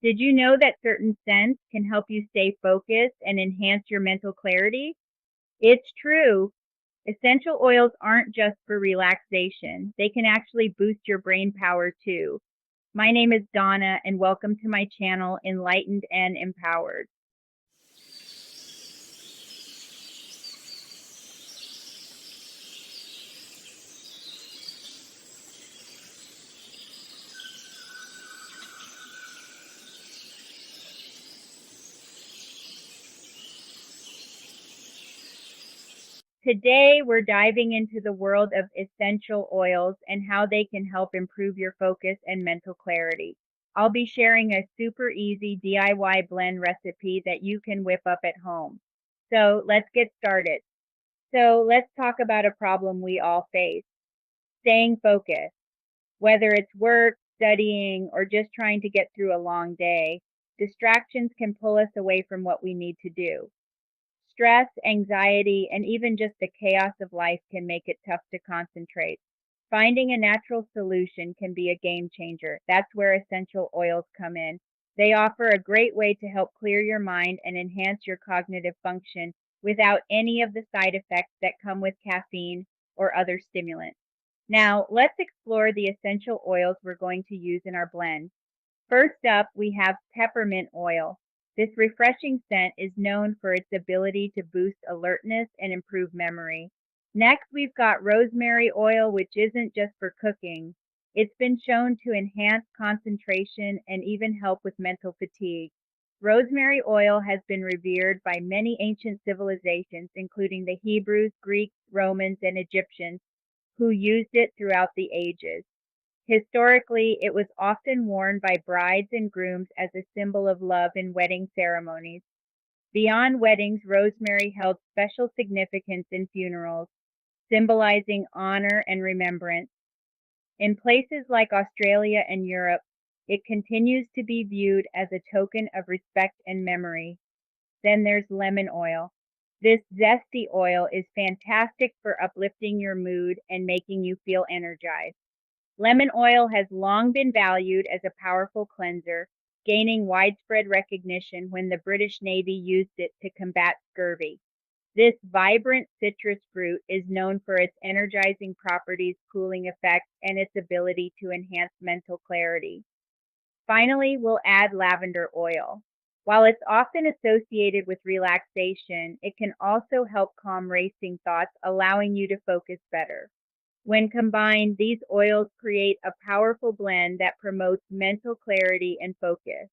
Did you know that certain scents can help you stay focused and enhance your mental clarity? It's true. Essential oils aren't just for relaxation. They can actually boost your brain power too. My name is Donna and welcome to my channel, Enlightened and Empowered. Today, we're diving into the world of essential oils and how they can help improve your focus and mental clarity. I'll be sharing a super easy DIY blend recipe that you can whip up at home. So let's get started. So let's talk about a problem we all face, staying focused. Whether it's work, studying, or just trying to get through a long day, distractions can pull us away from what we need to do. Stress, anxiety, and even just the chaos of life can make it tough to concentrate. Finding a natural solution can be a game changer. That's where essential oils come in. They offer a great way to help clear your mind and enhance your cognitive function without any of the side effects that come with caffeine or other stimulants. Now, let's explore the essential oils we're going to use in our blend. First up, we have peppermint oil. This refreshing scent is known for its ability to boost alertness and improve memory. Next, we've got rosemary oil, which isn't just for cooking. It's been shown to enhance concentration and even help with mental fatigue. Rosemary oil has been revered by many ancient civilizations, including the Hebrews, Greeks, Romans, and Egyptians, who used it throughout the ages. Historically, it was often worn by brides and grooms as a symbol of love in wedding ceremonies. Beyond weddings, rosemary held special significance in funerals, symbolizing honor and remembrance. In places like Australia and Europe, it continues to be viewed as a token of respect and memory. Then there's lemon oil. This zesty oil is fantastic for uplifting your mood and making you feel energized. Lemon oil has long been valued as a powerful cleanser, gaining widespread recognition when the British Navy used it to combat scurvy. This vibrant citrus fruit is known for its energizing properties, cooling effects, and its ability to enhance mental clarity. Finally, we'll add lavender oil. While it's often associated with relaxation, it can also help calm racing thoughts, allowing you to focus better. When combined, these oils create a powerful blend that promotes mental clarity and focus.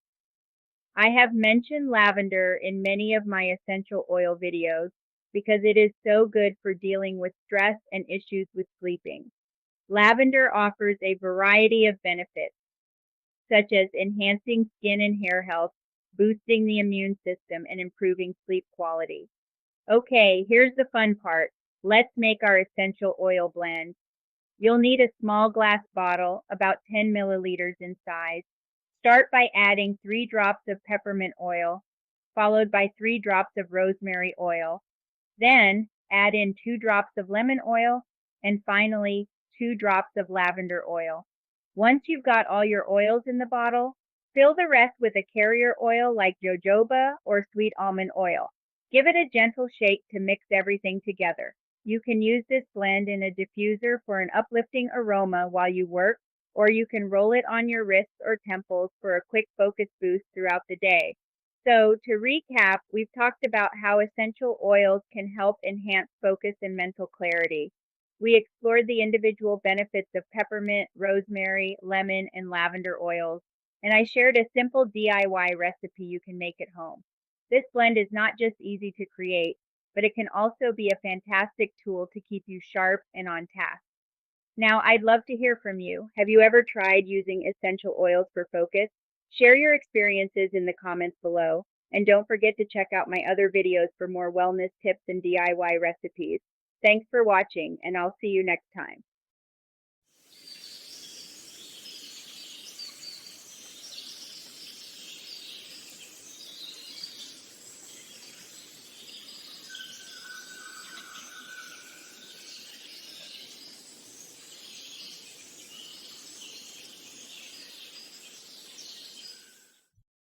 I have mentioned lavender in many of my essential oil videos because it is so good for dealing with stress and issues with sleeping. Lavender offers a variety of benefits, such as enhancing skin and hair health, boosting the immune system, and improving sleep quality. Okay, here's the fun part. Let's make our essential oil blend. You'll need a small glass bottle, about 10 milliliters in size. Start by adding 3 drops of peppermint oil, followed by 3 drops of rosemary oil. Then add in 2 drops of lemon oil, and finally 2 drops of lavender oil. Once you've got all your oils in the bottle, fill the rest with a carrier oil like jojoba or sweet almond oil. Give it a gentle shake to mix everything together. You can use this blend in a diffuser for an uplifting aroma while you work, or you can roll it on your wrists or temples for a quick focus boost throughout the day. So, to recap, we've talked about how essential oils can help enhance focus and mental clarity. We explored the individual benefits of peppermint, rosemary, lemon, and lavender oils, and I shared a simple DIY recipe you can make at home. This blend is not just easy to create, but it can also be a fantastic tool to keep you sharp and on task. Now, I'd love to hear from you. Have you ever tried using essential oils for focus? Share your experiences in the comments below, and don't forget to check out my other videos for more wellness tips and DIY recipes. Thanks for watching, and I'll see you next time.